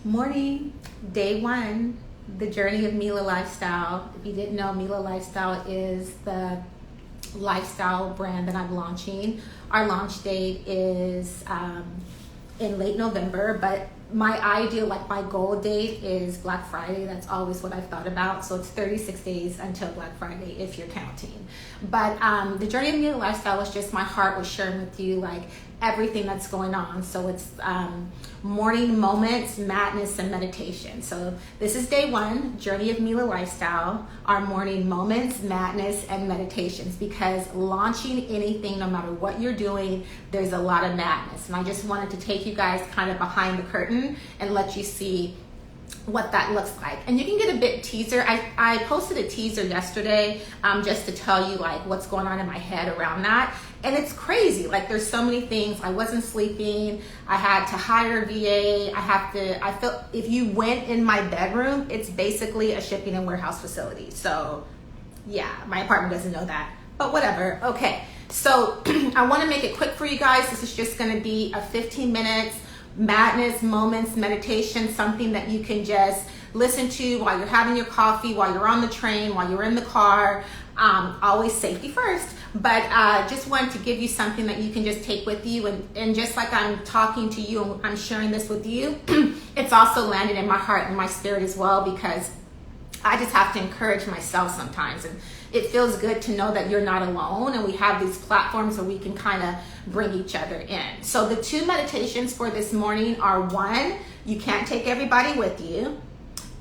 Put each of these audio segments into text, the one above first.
Morning, day one, the journey of Mela Lifestyle. If you didn't know, Mela Lifestyle is the lifestyle brand that I'm launching. Our launch date is in late November, but my ideal, like my goal date is Black Friday. That's always what I've thought about. So it's 36 days until Black Friday if you're counting. But the journey of Mela Lifestyle was just my heart was sharing with you like everything that's going on. So it's morning moments, madness, and meditation. So this is day one, journey of Mela Lifestyle, our morning moments, madness, and meditations, because launching anything, no matter what you're doing, there's a lot of madness. And I just wanted to take you guys kind of behind the curtain and let you see what that looks like. And you can get a bit teaser. I posted a teaser yesterday just to tell you like what's going on in my head around that. And it's crazy. Like there's so many things. I wasn't sleeping. I had to hire a VA. I felt if you went in my bedroom, it's basically a shipping and warehouse facility. So yeah, my apartment doesn't know that, but whatever. Okay. So I want to make it quick for you guys. This is just going to be a 15 minutes madness moments meditation, something that you can just listen to while you're having your coffee, while you're on the train, while you're in the car. Always safety first, but just wanted to give you something that you can just take with you, and just like I'm talking to you and I'm sharing this with you, it's also landed in my heart and my spirit as well, because I just have to encourage myself sometimes, and it feels good to know that you're not alone, and we have these platforms where we can kind of bring each other in. So the two meditations for this morning are: one, you can't take everybody with you,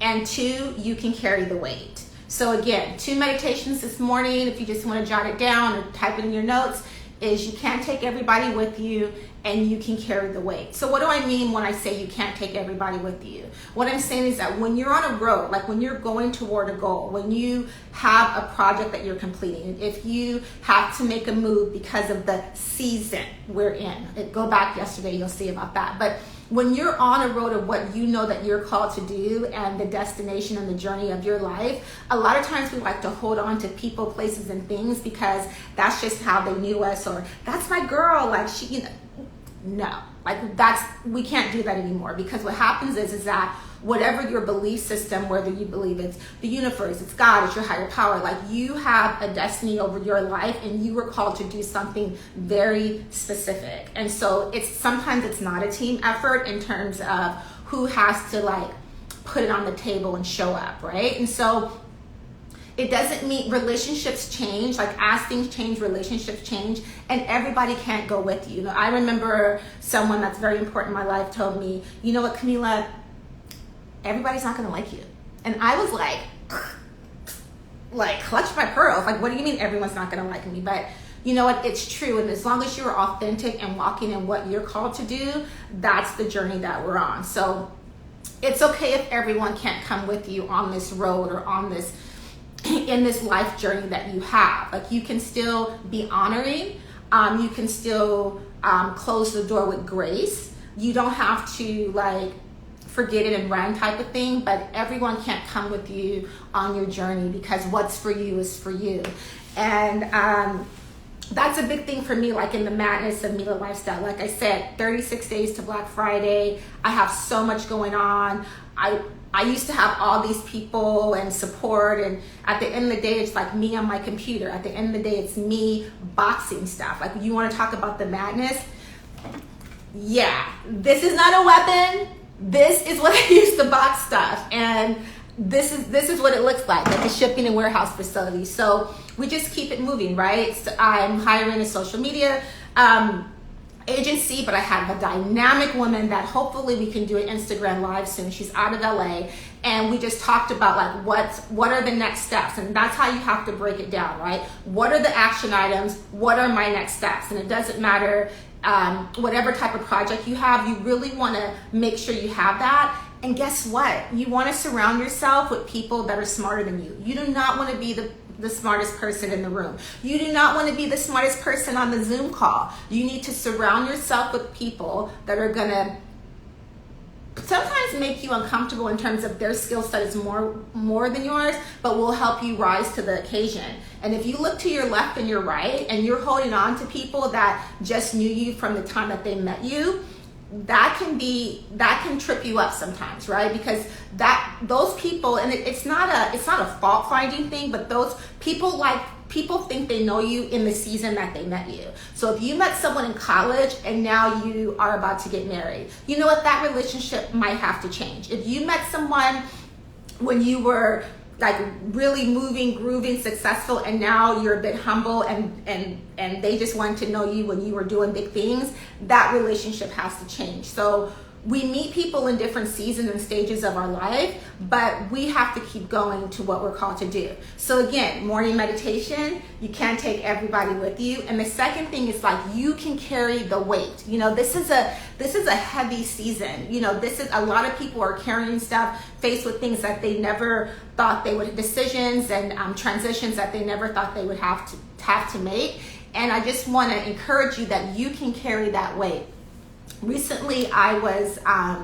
and two, you can carry the weight. So again, two meditations this morning, if you just want to jot it down or type it in your notes, is you can't take everybody with you and you can carry the weight. So what do I mean when I say you can't take everybody with you? What I'm saying is that when you're on a road, like when you're going toward a goal, when you have a project that you're completing, if you have to make a move because of the season we're in, go back yesterday, you'll see about that. But when you're on a road of what you know that you're called to do and the destination and the journey of your life, a lot of times we like to hold on to people, places, and things because that's just how they knew us, or that's my girl, like she, you know. No, like we can't do that anymore, because what happens is that whatever your belief system, whether you believe it's the universe, it's God, it's your higher power, like you have a destiny over your life and you were called to do something very specific. And so sometimes it's not a team effort in terms of who has to like put it on the table and show up, right? And so it doesn't mean relationships change, like as things change, relationships change, and everybody can't go with you. You know, I remember someone that's very important in my life told me, you know what, Camila, everybody's not gonna like you. And I was like clutch my pearls. Like, what do you mean everyone's not gonna like me? But you know what, it's true. And as long as you're authentic and walking in what you're called to do, that's the journey that we're on. So it's okay if everyone can't come with you on this road or on this in this life journey that you have. Like you can still be honoring, you can still close the door with grace. You don't have to like forget it and run type of thing, but everyone can't come with you on your journey, because what's for you is for you. And that's a big thing for me, like in the madness of Mela Lifestyle. Like I said, 36 days to Black Friday. I have so much going on. I used to have all these people and support, and at the end of the day, it's like me on my computer. At the end of the day, it's me boxing stuff. Like, you want to talk about the madness? Yeah, this is not a weapon. This is what I use to box stuff, and this is what it looks like a shipping and warehouse facility. So we just keep it moving, right? So I'm hiring a social media agency, but I have a dynamic woman that hopefully we can do an Instagram live soon. She's out of LA, and we just talked about like what are the next steps, and that's how you have to break it down, right? What are the action items? What are my next steps? And it doesn't matter whatever type of project you have, you really want to make sure you have that. And guess what? You want to surround yourself with people that are smarter than you. You do not want to be the smartest person in the room. You do not want to be the smartest person on the Zoom call. You need to surround yourself with people that are going to sometimes make you uncomfortable in terms of their skill set is more than yours, but will help you rise to the occasion. And if you look to your left and your right and you're holding on to people that just knew you from the time that they met you, that can trip you up sometimes, right? Because those people, and it's not a fault finding thing, but those people think they know you in the season that they met you. So if you met someone in college and now you are about to get married, you know what, that relationship might have to change. If you met someone when you were like really moving, grooving, successful, and now you're a bit humble and they just wanted to know you when you were doing big things, that relationship has to change. So we meet people in different seasons and stages of our life, but we have to keep going to what we're called to do. So again, morning meditation, you can't take everybody with you. And the second thing is like, you can carry the weight. You know, this is a heavy season. You know, this is a lot of people are carrying stuff, faced with things that they never thought they would, decisions and transitions that they never thought they would have to make. And I just want to encourage you that you can carry that weight. Recently, I was out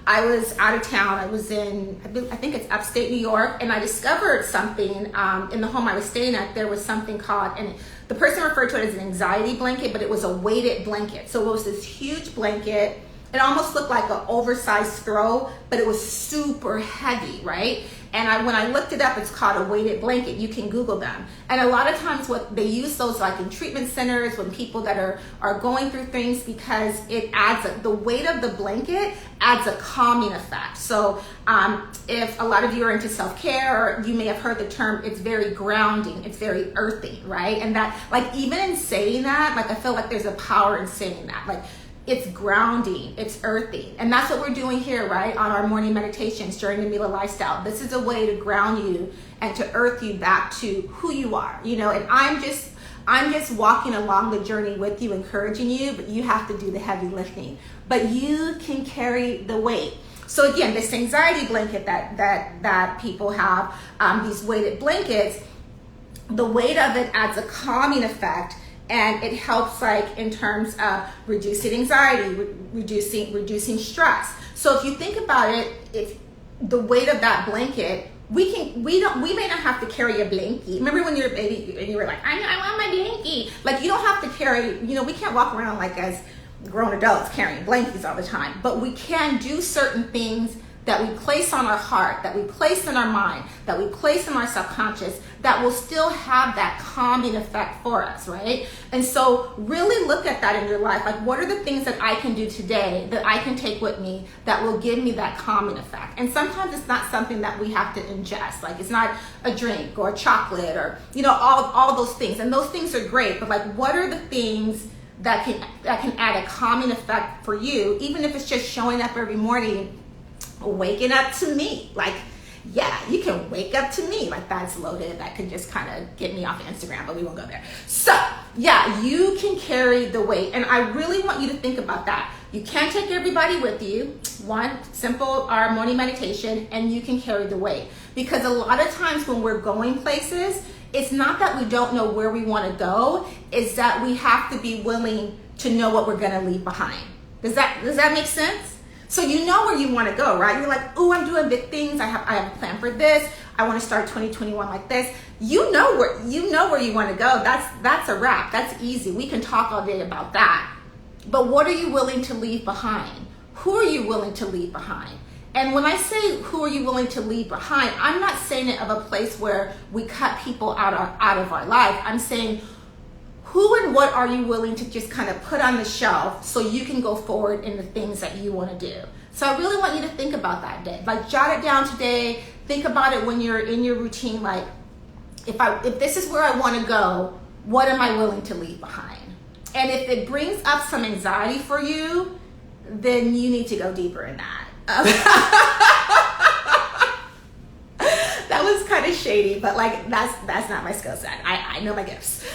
of town. I was in, I think it's upstate New York, and I discovered something in the home I was staying at. There was something called, and the person referred to it as an anxiety blanket, but it was a weighted blanket. So it was this huge blanket. It almost looked like an oversized throw, but it was super heavy, right? And when I looked it up, it's called a weighted blanket. You can Google them. And a lot of times what they use those like in treatment centers when people that are going through things, because it adds, the weight of the blanket adds a calming effect. So if a lot of you are into self-care, or you may have heard the term, it's very grounding, it's very earthing, right? And that, like, even in saying that, like, I feel like there's a power in saying that. Like, it's grounding, it's earthing. And that's what we're doing here, right? On our morning meditations during the Mela lifestyle. This is a way to ground you and to earth you back to who you are, you know, and I'm just walking along the journey with you, encouraging you, but you have to do the heavy lifting. But you can carry the weight. So again, this anxiety blanket that people have, these weighted blankets, the weight of it adds a calming effect. And it helps, like, in terms of reducing anxiety, reducing stress. So if you think about it, if the weight of that blanket, we may not have to carry a blankie. Remember when you were a baby and you were like, I want my blankie. Like, you don't have to carry, you know, we can't walk around like as grown adults carrying blankies all the time, but we can do certain things that we place on our heart, that we place in our mind, that we place in our subconscious, that will still have that calming effect for us, right? And so really look at that in your life. Like, what are the things that I can do today that I can take with me that will give me that calming effect? And sometimes it's not something that we have to ingest. Like, it's not a drink or a chocolate or, you know, all those things. And those things are great, but like, what are the things that can add a calming effect for you, even if it's just showing up every morning, waking up to me. Like, yeah, you can wake up to me. Like, that's loaded. That could just kind of get me off Instagram, but we won't go there. So yeah, you can carry the weight. And I really want you to think about that. You can't take everybody with you. One, simple, our morning meditation, and you can carry the weight. Because a lot of times when we're going places, it's not that we don't know where we want to go, it's that we have to be willing to know what we're going to leave behind. Does that make sense? So you know where you want to go, right? You're like, oh, I'm doing big things. I have a plan for this. I want to start 2021 like this. You know where you want to go. That's a wrap. That's easy. We can talk all day about that. But what are you willing to leave behind? Who are you willing to leave behind? And when I say who are you willing to leave behind, I'm not saying it of a place where we cut people out of our life. I'm saying, who and what are you willing to just kind of put on the shelf so you can go forward in the things that you want to do? So I really want you to think about that day. Like, jot it down today. Think about it when you're in your routine. Like, if this is where I want to go, what am I willing to leave behind? And if it brings up some anxiety for you, then you need to go deeper in that. That was kind of shady, but like, that's not my skill set. I know my gifts.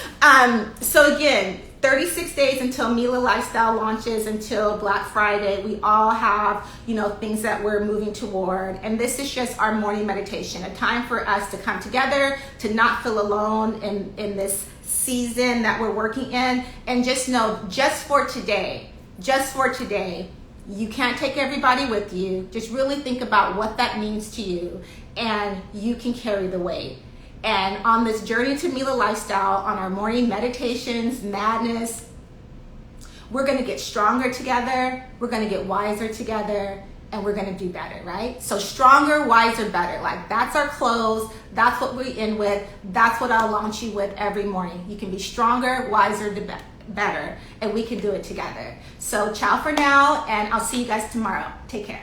So again, 36 days until Mela Lifestyle launches, until Black Friday. We all have, you know, things that we're moving toward. And this is just our morning meditation, a time for us to come together, to not feel alone in this season that we're working in. And just know, just for today, you can't take everybody with you. Just really think about what that means to you, and you can carry the weight. And on this journey to Mela Lifestyle, on our morning meditations, madness, we're gonna get stronger together, we're gonna get wiser together, and we're gonna do better, right? So stronger, wiser, better. Like that's our close, that's what we end with, that's what I'll launch you with every morning. You can be stronger, wiser, better, and we can do it together. So ciao for now, and I'll see you guys tomorrow. Take care.